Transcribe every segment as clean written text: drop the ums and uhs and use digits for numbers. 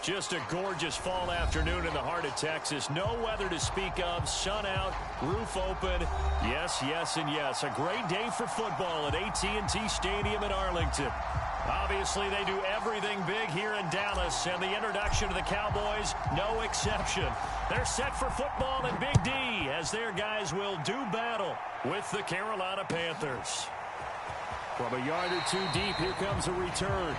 Just a gorgeous fall afternoon in the heart of Texas. No weather to speak of. Sun out, roof open. Yes, yes, and yes. A great day for football at AT&T Stadium in Arlington. Obviously, they do everything big here in Dallas, and the introduction to the Cowboys, no exception. They're set for football in Big D as their guys will do battle with the Carolina Panthers. From a yard or two deep, here comes a return.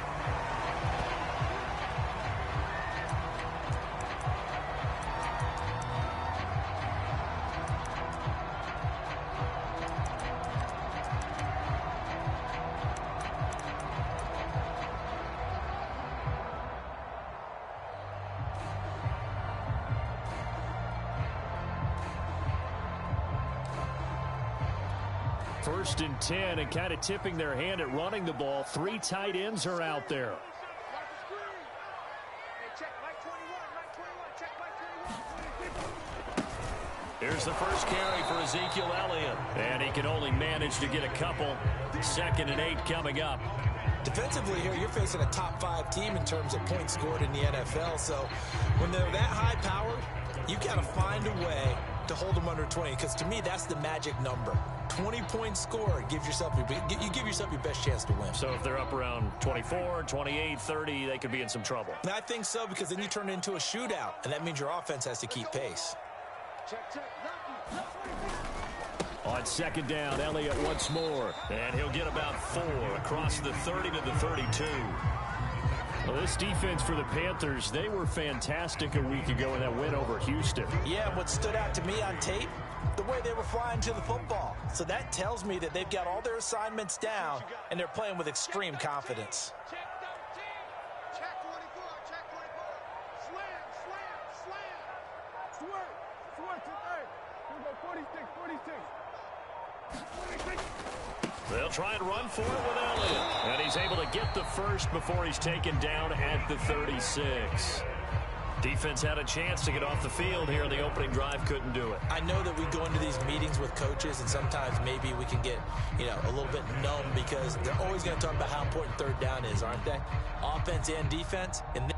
First and 10, and kind of tipping their hand at running the ball. Three tight ends are out there. Here's the first carry for Ezekiel Elliott, and he can only manage to get a couple. 2nd and 8 coming up. Defensively here, you're facing a top 5 team in terms of points scored in the NFL, so when they're that high powered, you've got to find a way to hold them under 20, because to me, that's the magic number. 20 points scored, you give yourself your best chance to win. So if they're up around 24, 28, 30, they could be in some trouble. And I think so, because then you turn it into a shootout, and that means your offense has to keep pace. On 2nd down, Elliott once more, and he'll get about 4 across the 30 to the 32. Well, this defense for the Panthers, they were fantastic a week ago in that win over Houston. Yeah, what stood out to me on tape, the way they were flying to the football. So that tells me that they've got all their assignments down, and they're playing with extreme confidence. Check 24, check 24. Slam. Switch. Here we go, 46. They'll try and run for it with Elliott. And he's able to get the first before he's taken down at the 36. Defense had a chance to get off the field here in the opening drive, couldn't do it. I know that we go into these meetings with coaches, and sometimes maybe we can get, a little bit numb, because they're always going to talk about how important 3rd down is, aren't they? Offense and defense. And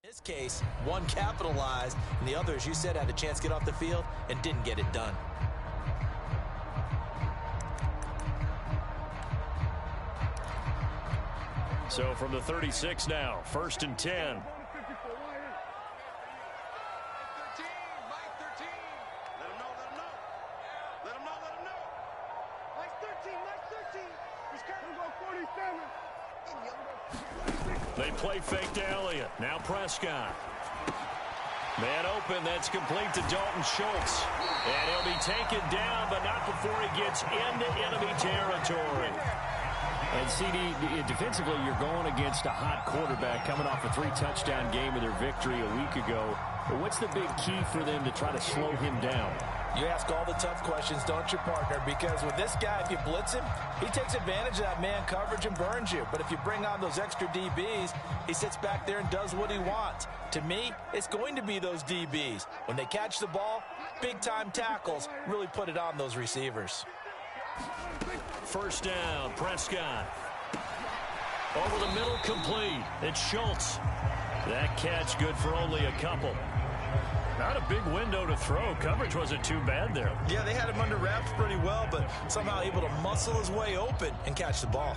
in this case, one capitalized, and the other, as you said, had a chance to get off the field and didn't get it done. So from the 36 now, 1st and 10. They play fake to Elliott. Now Prescott. Man open. That's complete to Dalton Schultz. And he'll be taken down, but not before he gets into enemy territory. And CD, defensively, you're going against a hot quarterback coming off a 3-touchdown game of their victory a week ago. But what's the big key for them to try to slow him down? You ask all the tough questions, don't you, partner? Because with this guy, if you blitz him, he takes advantage of that man coverage and burns you. But if you bring on those extra DBs, he sits back there and does what he wants. To me, it's going to be those DBs. When they catch the ball, big-time tackles really put it on those receivers. 1st down, Prescott. Over the middle, complete. It's Schultz. That catch good for only a couple. Not a big window to throw. Coverage wasn't too bad there. Yeah, they had him under wraps pretty well, but somehow able to muscle his way open and catch the ball.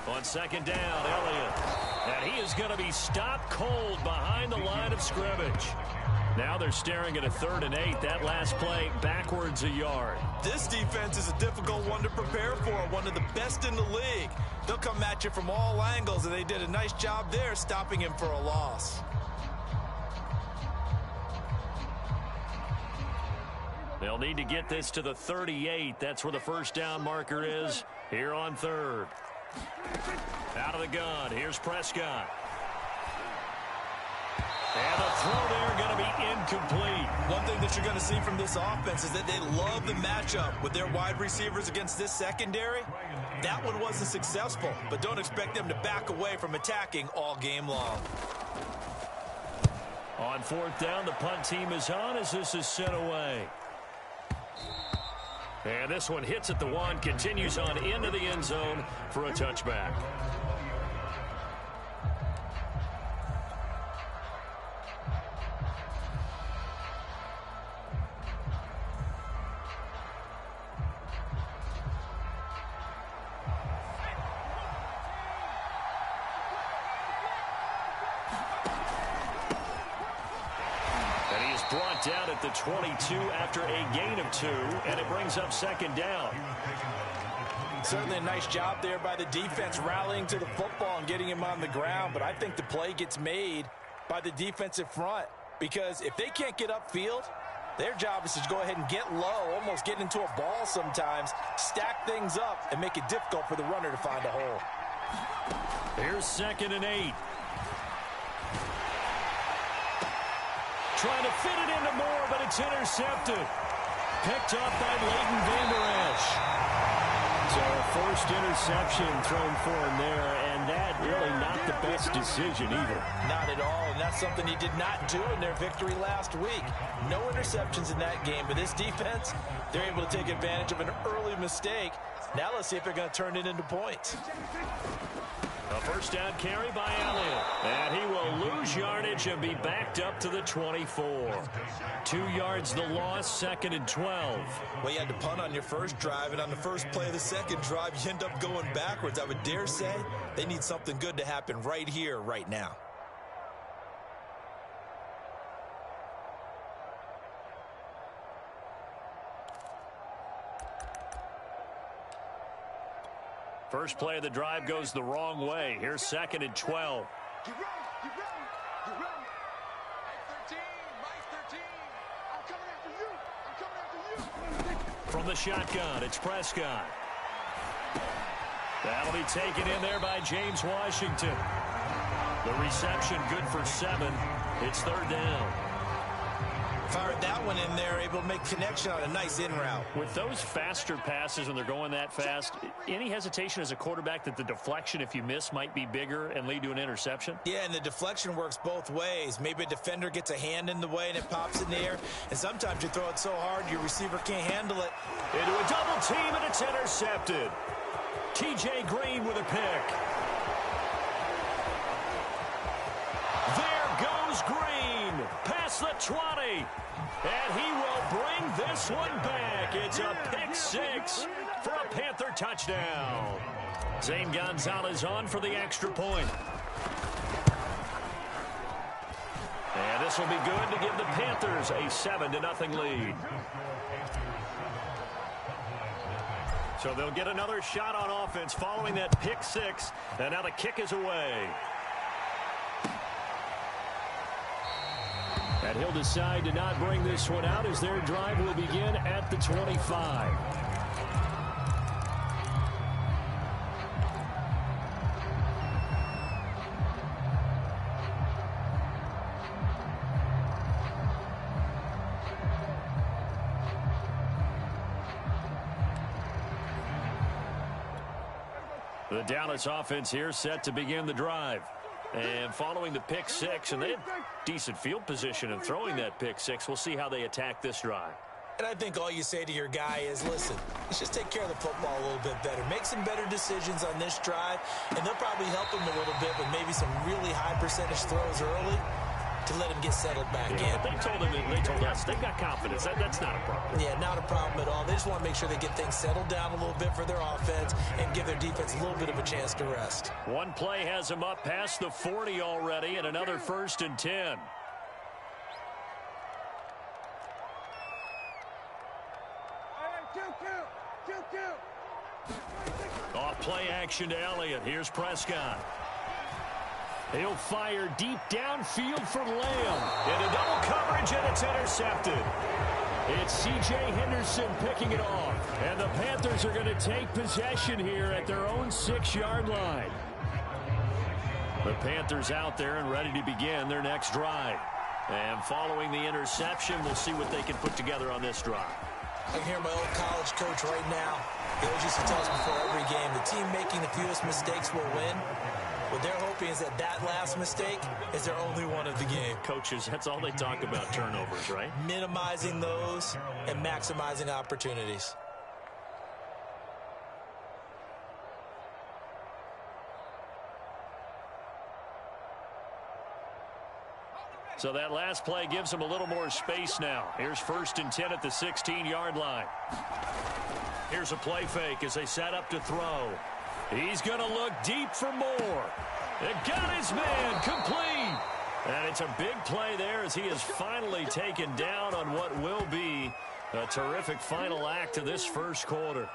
On second down, Elliott. And he is going to be stopped cold behind the line of scrimmage. Now they're staring at a 3rd and 8. That last play backwards a yard. This defense is a difficult one to prepare for, one of the best in the league. They'll come at you from all angles, and they did a nice job there stopping him for a loss. They'll need to get this to the 38. That's where the first down marker is here on 3rd. Out of the gun. Here's Prescott. And the throw there going to be incomplete. One thing that you're going to see from this offense is that they love the matchup with their wide receivers against this secondary. That one wasn't successful, but don't expect them to back away from attacking all game long. On 4th down, the punt team is on as this is sent away. And this one hits at the 1, continues on into the end zone for a touchback. Brought down at the 22 after a gain of 2, and it brings up 2nd down. Certainly a nice job there by the defense rallying to the football and getting him on the ground, but I think the play gets made by the defensive front because if they can't get upfield, their job is to go ahead and get low, almost get into a ball sometimes, stack things up, and make it difficult for the runner to find a hole. Here's 2nd and 8. Trying to fit it into Moore, but it's intercepted. Picked up by Leighton Vander Esch. So a forced interception thrown for him there, and that really not the best decision either. Not at all, and that's something he did not do in their victory last week. No interceptions in that game, but this defense, they're able to take advantage of an early mistake. Now let's see if they're going to turn it into points. A first down carry by Elliott. And he will lose yardage and be backed up to the 24. 2 yards the loss, 2nd and 12. Well, you had to punt on your first drive, and on the first play of the second drive, you end up going backwards. I would dare say they need something good to happen right here, right now. First play of the drive goes the wrong way. Here's 2nd and 12. Get ready, get ready, get ready. Mike 13, Mike 13. I'm coming after you. I'm coming after you. From the shotgun, it's Prescott. That'll be taken in there by James Washington. The reception good for 7. It's 3rd down. Fired that one in there, able to make connection on a nice in route. With those faster passes when they're going that fast, any hesitation as a quarterback that the deflection, if you miss, might be bigger and lead to an interception? Yeah, and the deflection works both ways. Maybe a defender gets a hand in the way and it pops in the air, and sometimes you throw it so hard your receiver can't handle it. Into a double team, and it's intercepted. T.J. Green with a pick. There goes Green past the 20. And he will bring this one back. It's a pick 6 for a Panther touchdown. Zane Gonzalez on for the extra point. And this will be good to give the Panthers a 7-0 lead. So they'll get another shot on offense following that pick 6. And now the kick is away. And he'll decide to not bring this one out as their drive will begin at the 25. The Dallas offense here set to begin the drive. And following the pick 6, and they had decent field position in throwing that pick 6. We'll see how they attack this drive. And I think all you say to your guy is, listen, let's just take care of the football a little bit better. Make some better decisions on this drive, and they'll probably help him a little bit with maybe some really high percentage throws early. to let him get settled back in. They told us they've got confidence. That's not a problem. Yeah, not a problem at all. They just want to make sure they get things settled down a little bit for their offense and give their defense a little bit of a chance to rest. One play has them up past the 40 already, and another 1st and 10. Off play action to Elliott. Here's Prescott. He'll fire deep downfield for Lamb. Into double coverage, and it's intercepted. It's C.J. Henderson picking it off. And the Panthers are going to take possession here at their own 6-yard line. The Panthers out there and ready to begin their next drive. And following the interception, we'll see what they can put together on this drive. I can hear my old college coach right now. He always used to tell us before every game, the team making the fewest mistakes will win. What they're hoping is that last mistake is their only one of the game. Coaches, that's all they talk about, turnovers, right? Minimizing those and maximizing opportunities. So that last play gives them a little more space now. Here's 1st and 10 at the 16-yard line. Here's a play fake as they set up to throw. He's going to look deep for more. It got his man complete. And it's a big play there as he is finally taken down on what will be a terrific final act of this first quarter.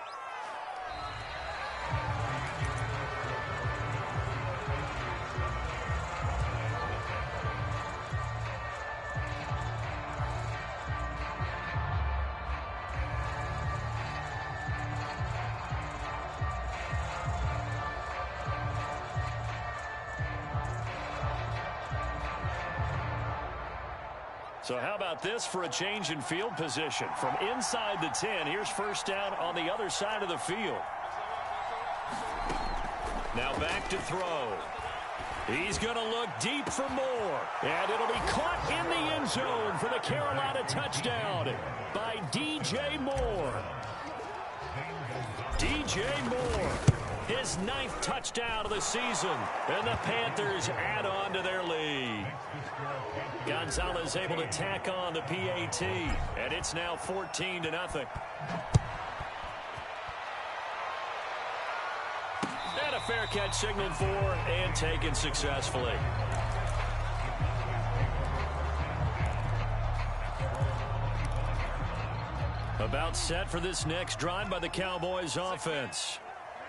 So how about this for a change in field position? From inside the 10, here's 1st down on the other side of the field. Now back to throw. He's going to look deep for more. And it'll be caught in the end zone for the Carolina touchdown by D.J. Moore. D.J. Moore, his 9th touchdown of the season. And the Panthers add on to their lead. Gonzalez able to tack on the PAT, and it's now 14-0. And a fair catch signaled for and taken successfully. About set for this next drive by the Cowboys offense.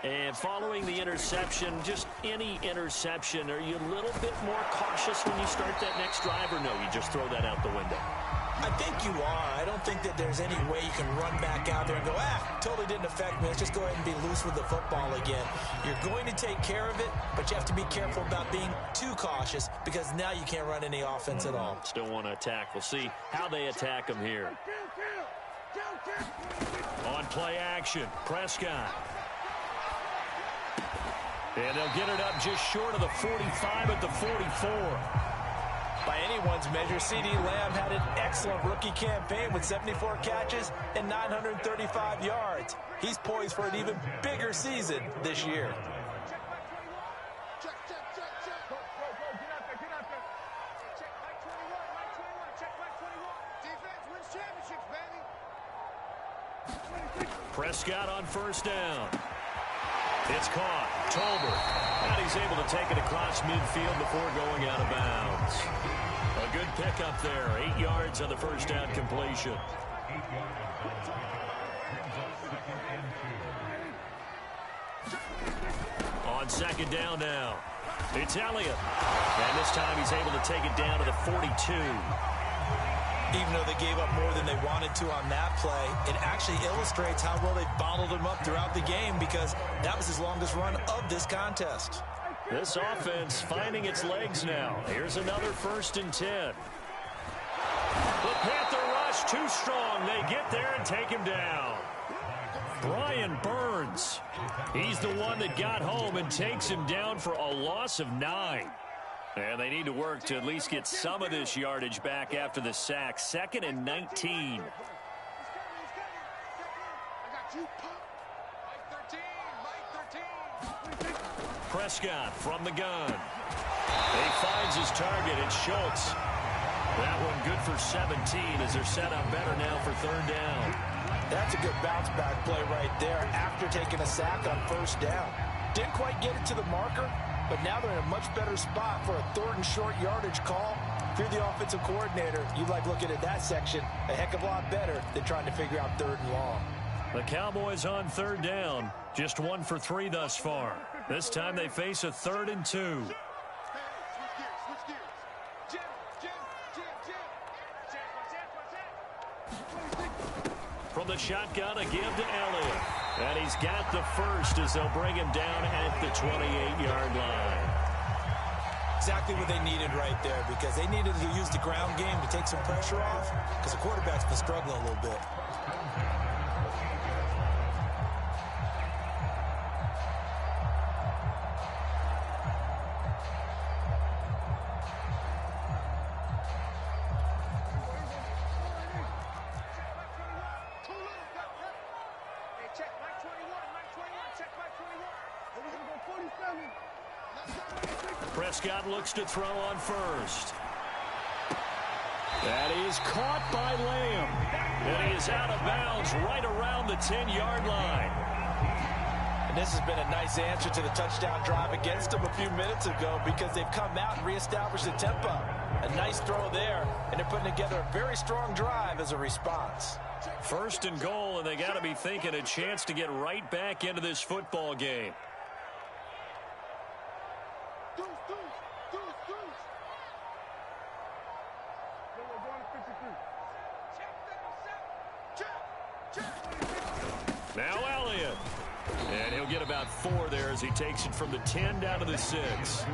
And following the interception, just any interception, are you a little bit more cautious when you start that next drive, or no, you just throw that out the window? I think you are. I don't think that there's any way you can run back out there and go, totally didn't affect me. Let's just go ahead and be loose with the football again. You're going to take care of it, but you have to be careful about being too cautious because now you can't run any offense at all. Still want to attack. We'll see how they attack them here. On play action, Prescott. And they'll get it up just short of the 45 at the 44. By anyone's measure, C.D. Lamb had an excellent rookie campaign with 74 catches and 935 yards. He's poised for an even bigger season this year. Prescott on 1st down. It's caught. Tolbert. And he's able to take it across midfield before going out of bounds. A good pickup there. 8 yards on the 1st down completion. On 2nd down now. It's Elliott. And this time he's able to take it down to the 42. Even though they gave up more than they wanted to on that play, it actually illustrates how well they bottled him up throughout the game because that was his longest run of this contest. This offense finding its legs now. Here's another 1st and 10. The Panther rush too strong. They get there and take him down. Brian Burns. He's the one that got home and takes him down for a loss of 9. And they need to work to at least get some of this yardage back after the sack. 2nd and 19. Prescott from the gun. He finds his target. It's Schultz. That one good for 17 as they're set up better now for third down. That's a good bounce-back play right there after taking a sack on first down. Didn't quite get it to the marker, but now they're in a much better spot for a third and short yardage call. If you're the offensive coordinator, you like looking at that section a heck of a lot better than trying to figure out third and long. The Cowboys on third down. Just 1 for 3 thus far. This time they face a 3rd and 2. From the shotgun, a give to Elliott. And he's got the first as they'll bring him down at the 28-yard line. Exactly what they needed right there, because they needed to use the ground game to take some pressure off, because the quarterback's been struggling a little bit. Prescott looks to throw on first. That is caught by Lamb. And he is out of bounds right around the 10-yard line. And this has been a nice answer to the touchdown drive against them a few minutes ago, because they've come out and reestablished the tempo. A nice throw there, and they're putting together a very strong drive as a response. First and goal, and they got to be thinking a chance to get right back into this football game. Now Elliott. And he'll get about 4 there as he takes it from the 10 down to the 6.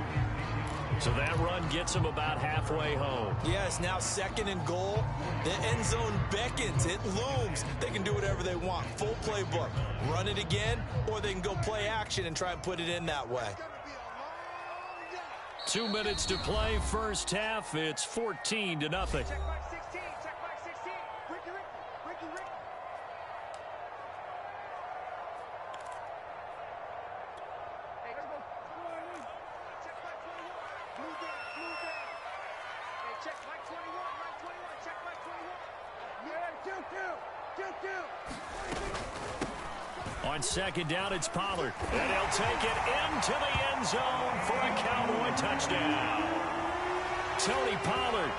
So that run gets him about halfway home. Yes, now 2nd and goal. The end zone beckons. It looms. They can do whatever they want. Full playbook. Run it again, or they can go play action and try and put it in that way. 2 minutes to play first half. It's 14-0. Check back 16. Check back 16. Ricky. Hey, let's go. Check back 21. Move down. Hey, check back 21. Check back 21. Yeah, kill. On second down, it's Pollard. And he'll take it into the end zone for a Cowboy touchdown. Tony Pollard,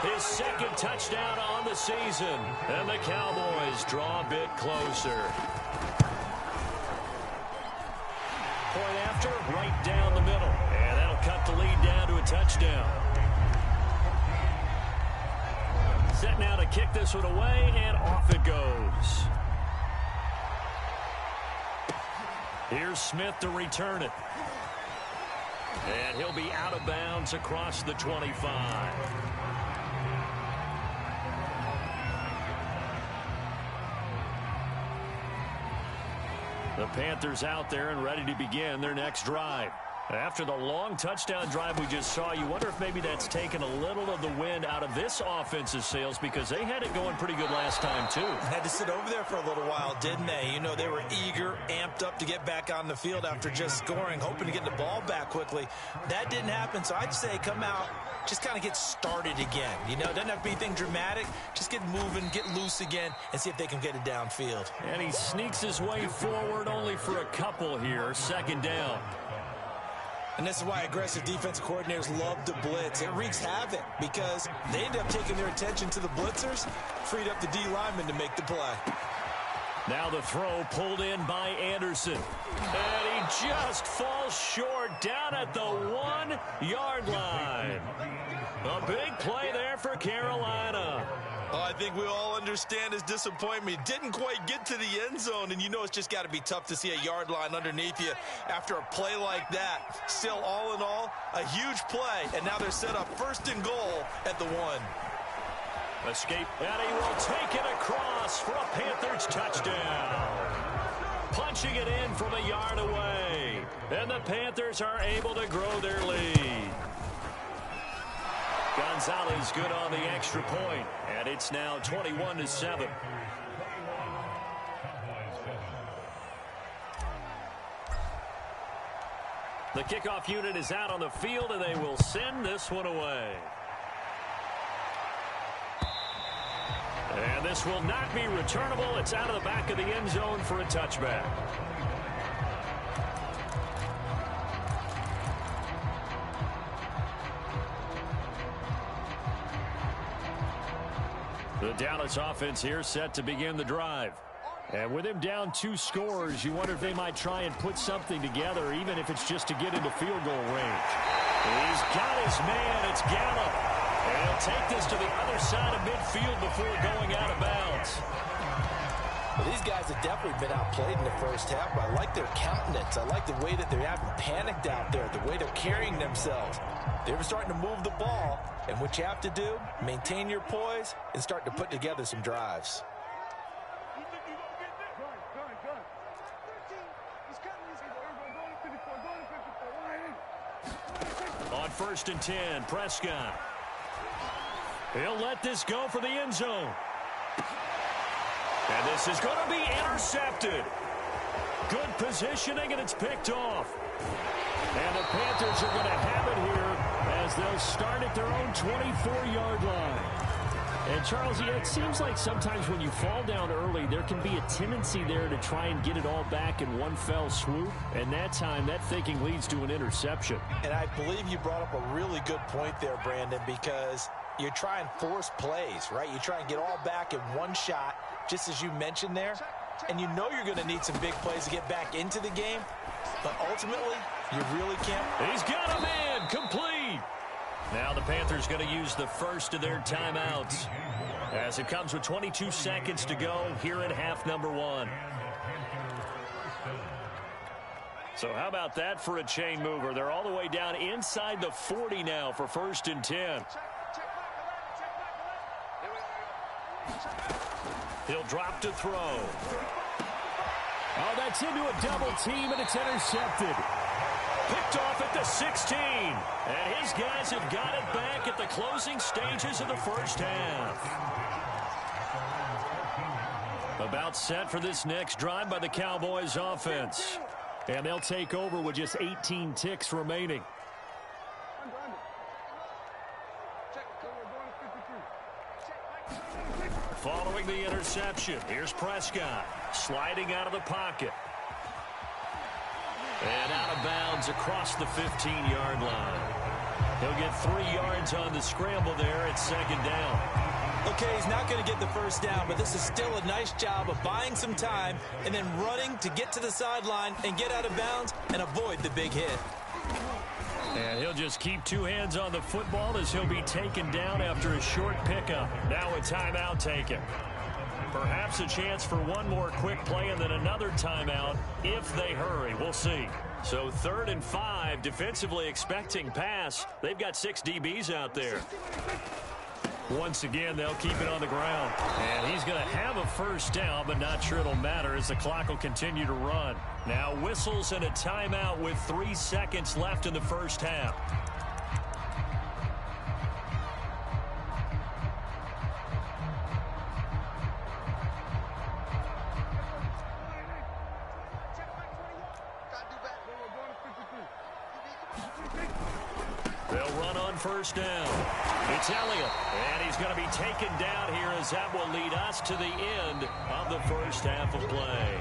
his 2nd touchdown on the season. And the Cowboys draw a bit closer. Point after, right down the middle. And that'll cut the lead down to a touchdown. Set now to kick this one away, and off it goes. Here's Smith to return it. And he'll be out of bounds across the 25. The Panthers out there and ready to begin their next drive. After the long touchdown drive we just saw, you wonder if maybe that's taken a little of the wind out of this offensive sails, because they had it going pretty good last time, too. Had to sit over there for a little while, didn't they? You know, they were eager, amped up to get back on the field after just scoring, hoping to get the ball back quickly. That didn't happen, so I'd say come out, just kind of get started again. You know, doesn't have to be anything dramatic. Just get moving, get loose again, and see if they can get it downfield. And he sneaks his way forward only for a couple here. 2nd down. And this is why aggressive defensive coordinators love to blitz. It wreaks havoc because they end up taking their attention to the blitzers, freed up the D lineman to make the play. Now the throw pulled in by Anderson. And he just falls short down at the 1-yard line. A big play there for Carolina. Oh, I think we all understand his disappointment. Didn't quite get to the end zone, and you know it's just got to be tough to see a yard line underneath you after a play like that. Still, all in all, a huge play, and now they're set up 1st and goal at the 1. Escape, and he will take it across for a Panthers touchdown. Punching it in from a yard away. And the Panthers are able to grow their lead. Gonzalez good on the extra point, and it's now 21-7. The kickoff unit is out on the field, and they will send this one away. And this will not be returnable. It's out of the back of the end zone for a touchback. The Dallas offense here set to begin the drive. And with him down 2 scores, you wonder if they might try and put something together, even if it's just to get into field goal range. He's got his man. It's Gallup. And he'll take this to the other side of midfield before going out of bounds. Well, these guys have definitely been outplayed in the first half, but I like their countenance. I like the way that they haven't panicked out there, the way they're carrying themselves. They're starting to move the ball, and what you have to do, maintain your poise and start to put together some drives. On 1st and 10, Prescott. He'll let this go for the end zone. And this is going to be intercepted. Good positioning, and it's picked off. And the Panthers are going to have it here as they'll start at their own 24-yard line. And, Charles, yeah, it seems like sometimes when you fall down early, there can be a tendency there to try and get it all back in one fell swoop. And that time, that thinking leads to an interception. And I believe you brought up a really good point there, Brandon, because you try and force plays, right? You try and get all back in one shot, just as you mentioned there. And you know you're going to need some big plays to get back into the game. But ultimately, you really can't. He's got a man complete. Now the Panthers going to use the first of their timeouts as it comes with 22 seconds to go here at half number 1. So how about that for a chain mover? They're all the way down inside the 40 now for 1st and 10. He'll drop to throw. Oh, that's into a double team, and it's intercepted. Picked off at the 16. And his guys have got it back at the closing stages of the first half. About set for this next drive by the Cowboys offense. And they'll take over with just 18 ticks remaining. Following the interception, here's Prescott sliding out of the pocket. And out of bounds across the 15-yard line. He'll get 3 yards on the scramble there at 2nd down. Okay, he's not going to get the first down, but this is still a nice job of buying some time and then running to get to the sideline and get out of bounds and avoid the big hit. And he'll just keep 2 hands on the football as he'll be taken down after a short pickup. Now a timeout taken. Perhaps a chance for one more quick play and then another timeout if they hurry. We'll see. So 3rd and 5, defensively expecting pass. They've got 6 DBs out there. Once again, they'll keep it on the ground. And he's going to have a first down, but not sure it'll matter as the clock will continue to run. Now whistles and a timeout with 3 seconds left in the first half. They'll run on first down. It's Elliott, and he's going to be taken down here as that will lead us to the end of the first half of play.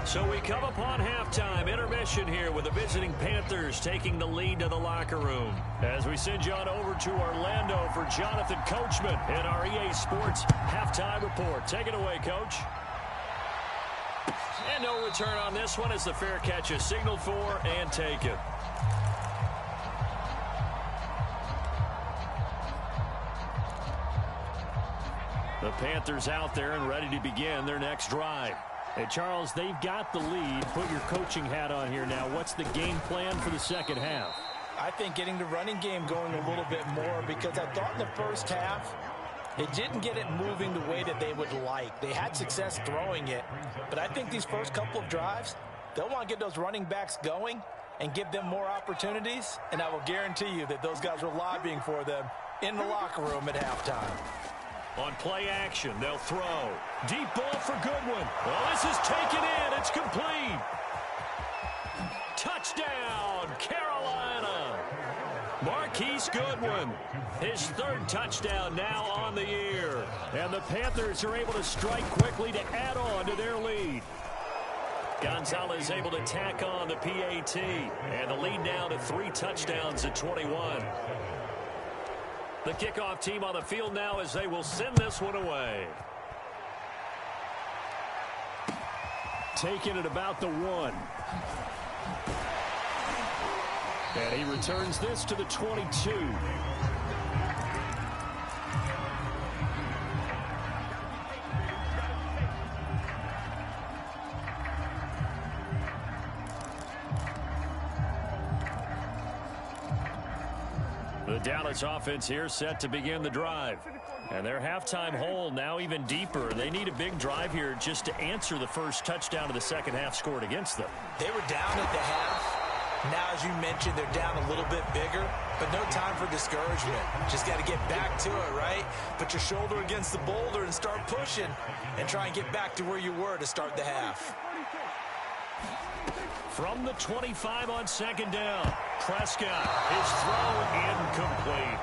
So we come upon halftime intermission here with the visiting Panthers taking the lead to the locker room. As we send you on over to Orlando for Jonathan Coachman in our EA Sports halftime report. Take it away, Coach. And no return on this one as the fair catch is signaled for and taken. The Panthers out there and ready to begin their next drive. Hey, Charles, they've got the lead. Put your coaching hat on here now. What's the game plan for the second half? I think getting the running game going a little bit more because I thought in the first half they didn't get it moving the way that they would like. They had success throwing it, but I think these first couple of drives, they'll want to get those running backs going and give them more opportunities, and I will guarantee you that those guys are lobbying for them in the locker room at halftime. On play action, they'll throw. Deep ball for Goodwin. Well, this is taken in. It's complete. Touchdown, Carolina. Mark Marquise Goodwin, his third touchdown now on the year. And the Panthers are able to strike quickly to add on to their lead. Gonzalez able to tack on the PAT. And the lead now to 3 touchdowns at 21. The kickoff team on the field now as they will send this one away. Taking it about the 1. And he returns this to the 22. The Dallas offense here set to begin the drive. And their halftime hole now even deeper. They need a big drive here just to answer the first touchdown of the second half scored against them. They were down at the half. Now, as you mentioned, they're down a little bit bigger, but no time for discouragement. Just got to get back to it, right? Put your shoulder against the boulder and start pushing and try and get back to where you were to start the half. From the 25 on second down, Prescott, his throw incomplete.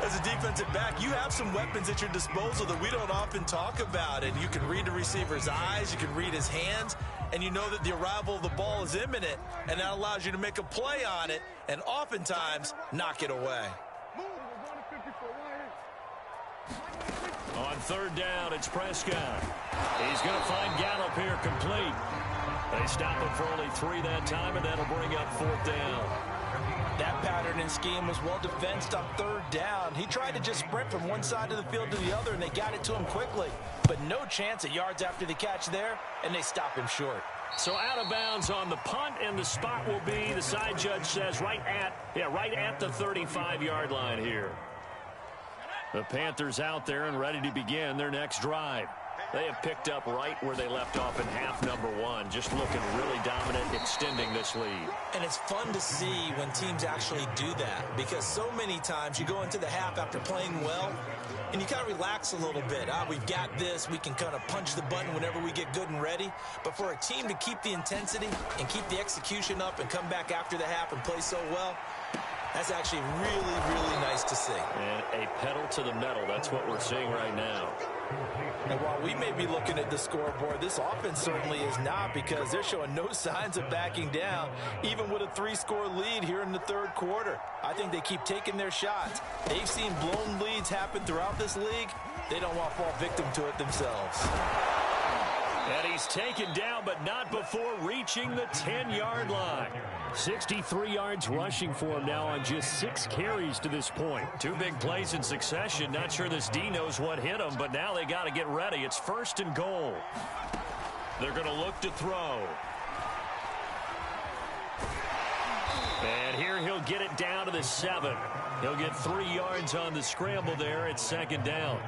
As a defensive back, you have some weapons at your disposal that we don't often talk about. And you can read the receiver's eyes, you can read his hands, and you know that the arrival of the ball is imminent, and that allows you to make a play on it and oftentimes knock it away. On third down, it's Prescott. He's going to find Gallup here complete. They stop him for only 3 that time, and that'll bring up 4th down. That pattern and scheme was well defensed on third down. He tried to just sprint from one side of the field to the other, and they got it to him quickly. But no chance at yards after the catch there, and they stop him short. So out of bounds on the punt, and the spot will be, the side judge says, right at the 35-yard line here. The Panthers out there and ready to begin their next drive. They have picked up right where they left off in half number 1, just looking really dominant, extending this lead. And it's fun to see when teams actually do that, because so many times you go into the half after playing well, and you kind of relax a little bit. We've got this. We can kind of punch the button whenever we get good and ready. But for a team to keep the intensity and keep the execution up and come back after the half and play so well, that's actually really, really nice to see. And a pedal to the metal. That's what we're seeing right now. And while we may be looking at the scoreboard, this offense certainly is not, because they're showing no signs of backing down, even with a 3-score lead here in the third quarter. I think they keep taking their shots. They've seen blown leads happen throughout this league. They don't want to fall victim to it themselves. And he's taken down, but not before reaching the 10-yard line. 63 yards rushing for him now on just 6 carries to this point. 2 big plays in succession. Not sure this D knows what hit him, but now they got to get ready. It's 1st and goal. They're going to look to throw. And here he'll get it down to the 7. He'll get 3 yards on the scramble there. It's 2nd down.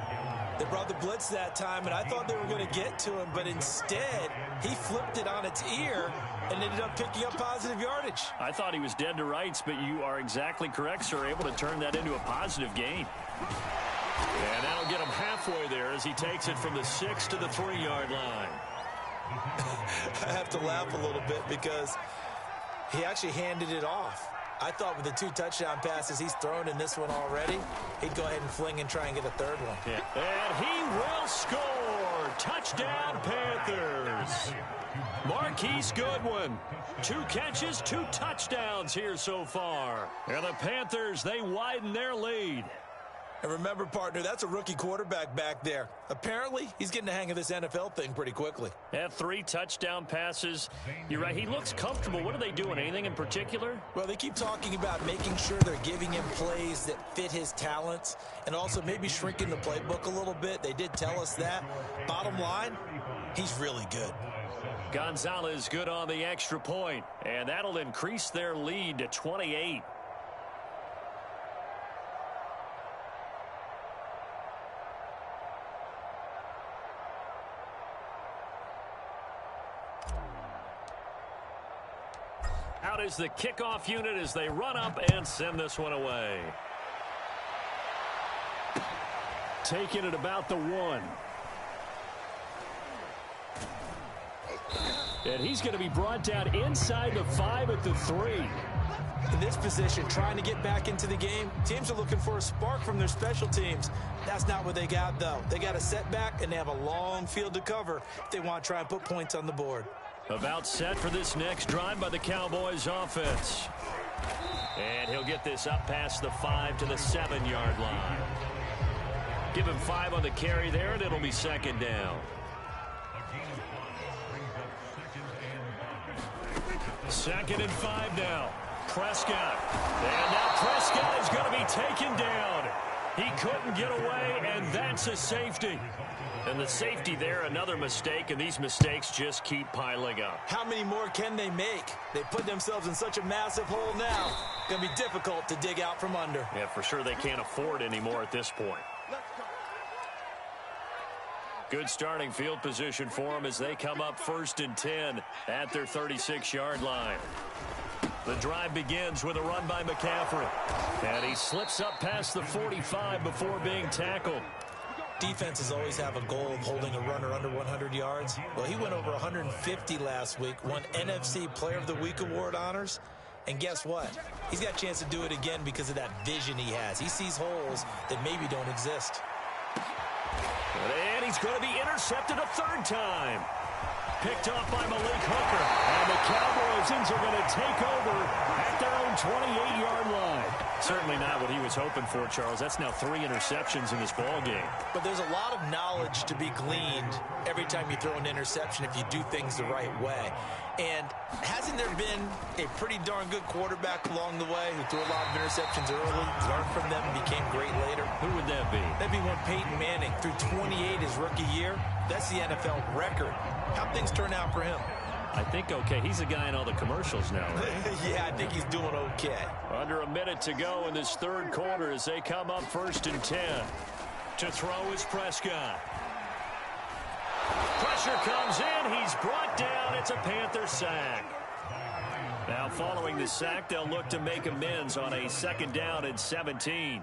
They brought the blitz that time, and I thought they were going to get to him, but instead he flipped it on its ear and ended up picking up positive yardage. I thought he was dead to rights, but you are exactly correct, sir. Able to turn that into a positive gain. And that'll get him halfway there as he takes it from the 6 to the 3-yard line. I have to laugh a little bit because he actually handed it off. I thought with the 2 touchdown passes he's thrown in this one already, he'd go ahead and fling and try and get a 3rd one. Yeah. And he will score. Touchdown, Panthers. Marquise Goodwin. 2 catches, 2 touchdowns here so far. And the Panthers, they widen their lead. And remember, partner, that's a rookie quarterback back there. Apparently, he's getting the hang of this NFL thing pretty quickly. Had 3 touchdown passes. You're right, he looks comfortable. What are they doing? Anything in particular? Well, they keep talking about making sure they're giving him plays that fit his talents and also maybe shrinking the playbook a little bit. They did tell us that. Bottom line, he's really good. Gonzalez good on the extra point, and that'll increase their lead to 28. Out is the kickoff unit as they run up and send this one away. Taking it about the 1. And he's going to be brought down inside the 5 at the 3. In this position, trying to get back into the game, teams are looking for a spark from their special teams. That's not what they got, though. They got a setback, and they have a long field to cover if they want to try and put points on the board. About set for this next drive by the Cowboys offense. And he'll get this up past the 5 to the 7-yard line. Give him 5 on the carry there, and it'll be second down. Second and 5 now. Prescott. And now Prescott is going to be taken down. He couldn't get away, and that's a safety. And the safety there, another mistake, and these mistakes just keep piling up. How many more can they make? They put themselves in such a massive hole now. Going to be difficult to dig out from under. Yeah, for sure they can't afford anymore at this point. Good starting field position for them as they come up 1st and 10 at their 36-yard line. The drive begins with a run by McCaffrey. And he slips up past the 45 before being tackled. Defenses always have a goal of holding a runner under 100 yards. Well, he went over 150 last week, won NFC Player of the Week award honors. And guess what? He's got a chance to do it again because of that vision he has. He sees holes that maybe don't exist. And he's going to be intercepted a 3rd time. Picked off by Malik Hooker. And the Cowboys are going to take over at their own 28-yard line. Certainly not what he was hoping for, Charles. That's now 3 interceptions in this ball game. But there's a lot of knowledge to be gleaned every time you throw an interception if you do things the right way. And hasn't there been a pretty darn good quarterback along the way who threw a lot of interceptions early, learned from them, and became great later? Who would that be? That'd be when Peyton Manning threw 28 his rookie year. That's the NFL record. How'd things turn out for him? I think okay. He's a guy in all the commercials now, right? Yeah, I think he's doing okay. Under a minute to go in this 3rd quarter as they come up 1st and 10. To throw is Prescott. Pressure comes in. He's brought down. It's a Panther sack. Now following the sack, they'll look to make amends on a 2nd down and 17.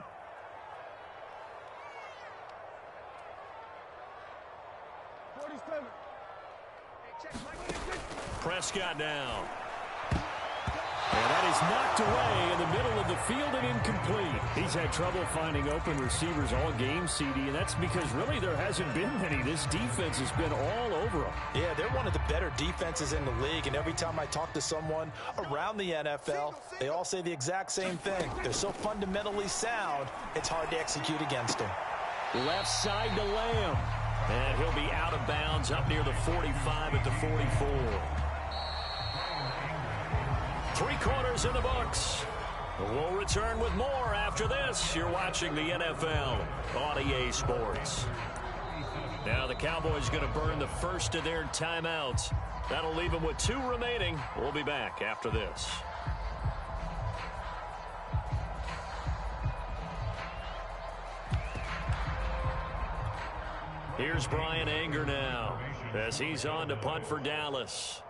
Prescott now. And that is knocked away in the middle of the field and incomplete. He's had trouble finding open receivers all game, CD, and that's because really there hasn't been many. This defense has been all over them. Yeah, they're one of the better defenses in the league, and every time I talk to someone around the NFL, they all say the exact same thing. They're so fundamentally sound, it's hard to execute against them. Left side to Lamb. And he'll be out of bounds up near the 45 at the 44. 3 quarters in the books. We'll return with more after this. You're watching the NFL on EA Sports. Now the Cowboys going to burn the first of their timeouts. That'll leave them with 2 remaining. We'll be back after this. Here's Brian Anger now as he's on to punt for Dallas.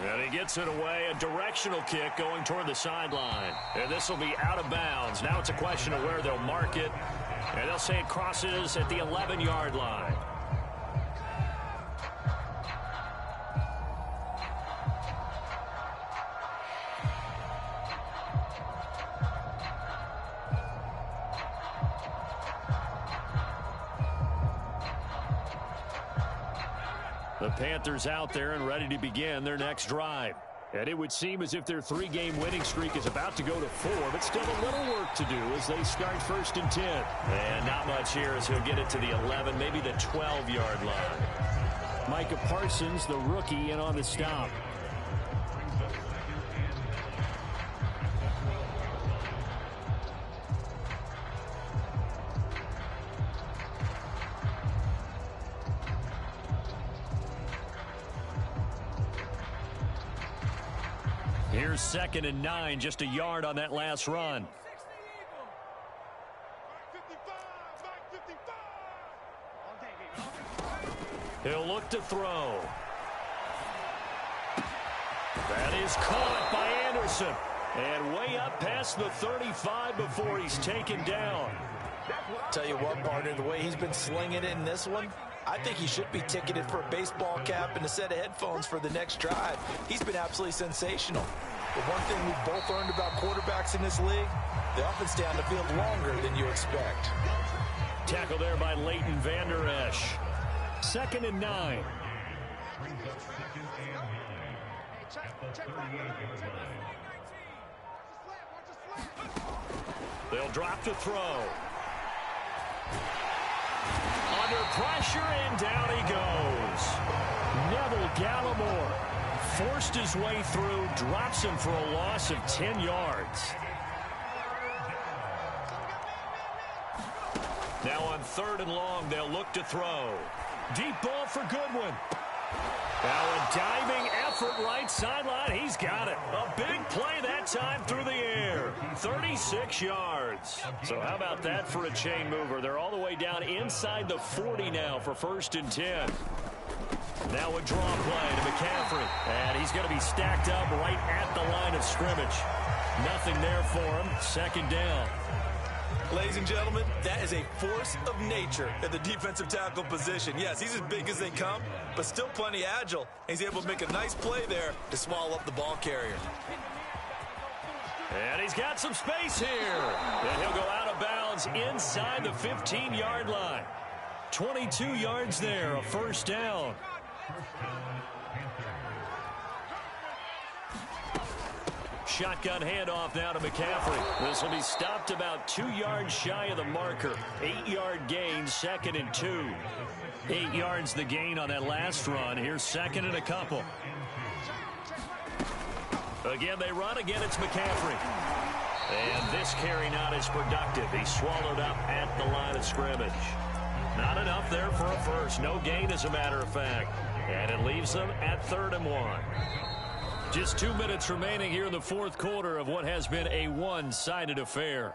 And he gets it away, a directional kick going toward the sideline. And this will be out of bounds. Now it's a question of where they'll mark it. And they'll say it crosses at the 11-yard line. The Panthers out there and ready to begin their next drive. And it would seem as if their 3-game winning streak is about to go to 4, but still a little work to do as they start 1st and 10. And not much here as he'll get it to the 11, maybe the 12-yard line. Micah Parsons, the rookie, in on the stop. Here's 2nd and 9, just a yard on that last run. He'll look to throw. That is caught by Anderson. And way up past the 35 before he's taken down. Tell you what, partner, the way he's been slinging it in this one, I think he should be ticketed for a baseball cap and a set of headphones for the next drive. He's been absolutely sensational. But one thing we've both learned about quarterbacks in this league, they often stay on the field longer than you expect. Tackle there by Leighton Vander Esch. 2nd and 9. They'll drop to throw. Under pressure, and down he goes. Neville Gallimore forced his way through, drops him for a loss of 10 yards. Now on 3rd and long, they'll look to throw. Deep ball for Goodwin. Now a diving effort right sideline. He's got it. A big play that time through the air. 36 yards. So how about that for a chain mover? They're all the way down inside the 40 now for 1st and 10. Now a draw play to McCaffrey. And he's going to be stacked up right at the line of scrimmage. Nothing there for him. 2nd down. Ladies and gentlemen, that is a force of nature at the defensive tackle position. Yes, he's as big as they come, but still plenty agile. He's able to make a nice play there to swallow up the ball carrier. And he's got some space here. And he'll go out of bounds inside the 15-yard line. 22 yards there, a 1st down. Shotgun handoff now to McCaffrey. This will be stopped about 2 yards shy of the marker. 8-yard gain, 2nd and 2. 8 yards the gain on that last run. Here's 2nd and a couple. Again, they run. Again, it's McCaffrey. And this carry not as productive. He's swallowed up at the line of scrimmage. Not enough there for a first. No gain, as a matter of fact. And it leaves them at 3rd and 1. Just 2 minutes remaining here in the 4th quarter of what has been a one-sided affair.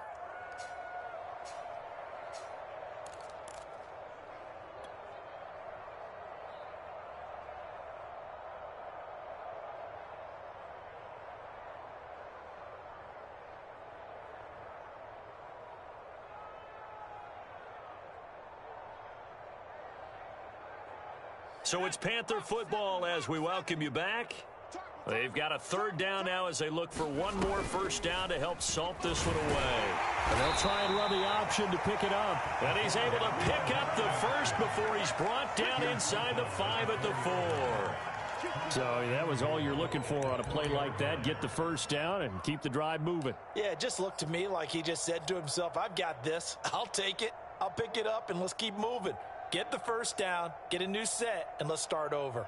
So it's Panther football as we welcome you back. They've got a 3rd down now as they look for one more 1st down to help salt this one away. And they'll try and run the option to pick it up. And he's able to pick up the first before he's brought down inside the 5 at the 4. So that was all you're looking for on a play like that. Get the 1st down and keep the drive moving. Yeah, it just looked to me like he just said to himself, I've got this. I'll take it. I'll pick it up, and let's keep moving. Get the 1st down, get a new set, and let's start over.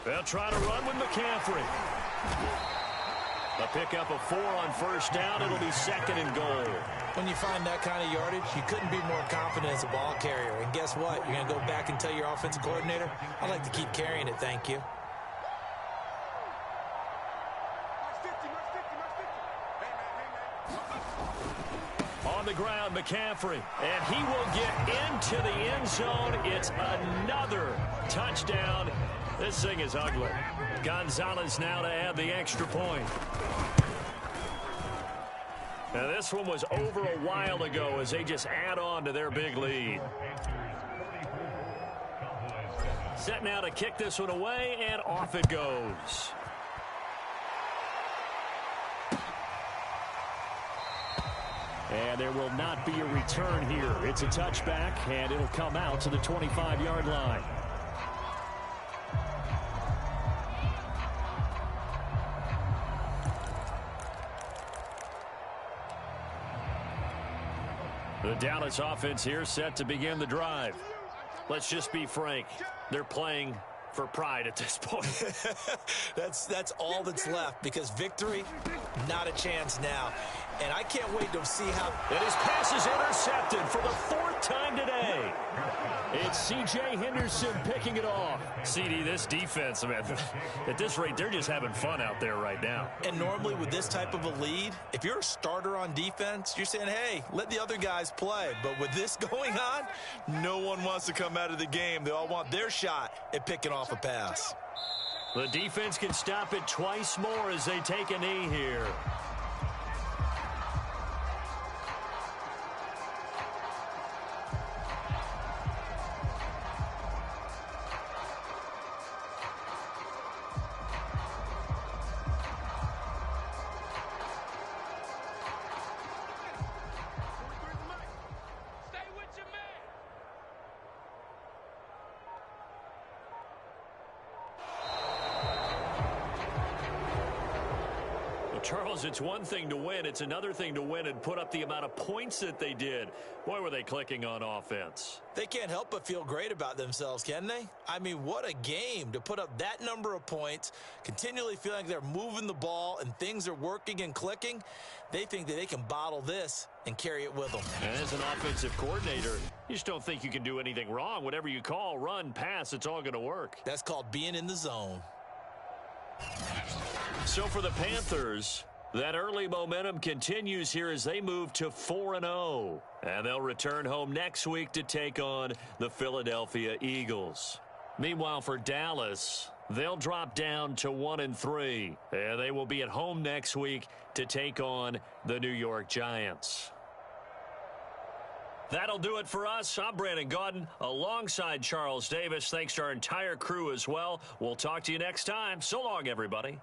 They'll try to run with McCaffrey. A pickup of 4 on 1st down. It'll be 2nd and goal. When you find that kind of yardage, you couldn't be more confident as a ball carrier. And guess what? You're going to go back and tell your offensive coordinator, I'd like to keep carrying it, thank you. On the ground, McCaffrey. And he will get into the end zone. It's another touchdown. This thing is ugly. Gonzalez now to add the extra point. Now this one was over a while ago as they just add on to their big lead. Set now to kick this one away, and off it goes. And there will not be a return here. It's a touchback, and it'll come out to the 25-yard line. The Dallas offense here set to begin the drive. Let's just be frank. They're playing for pride at this point. That's all that's left, because victory, not a chance now. and I can't wait to see how... And his pass is intercepted for the 4th time today. It's C.J. Henderson picking it off. CD, this defense, man, at this rate, they're just having fun out there right now. And normally with this type of a lead, if you're a starter on defense, you're saying, hey, let the other guys play. But with this going on, no one wants to come out of the game. They all want their shot at picking off a pass. The defense can stop it twice more as they take a knee here. Charles, it's one thing to win. It's another thing to win and put up the amount of points that they did. Boy, were they clicking on offense. They can't help but feel great about themselves, can they? I mean, what a game to put up that number of points, continually feeling like they're moving the ball and things are working and clicking. They think that they can bottle this and carry it with them. And as an offensive coordinator, you just don't think you can do anything wrong. Whatever you call, run, pass, it's all going to work. That's called being in the zone. So for the Panthers, that early momentum continues here as they move to 4-0. And they'll return home next week to take on the Philadelphia Eagles. Meanwhile, for Dallas, they'll drop down to 1-3. And they will be at home next week to take on the New York Giants. That'll do it for us. I'm Brandon Gaudin alongside Charles Davis. Thanks to our entire crew as well. We'll talk to you next time. So long, everybody.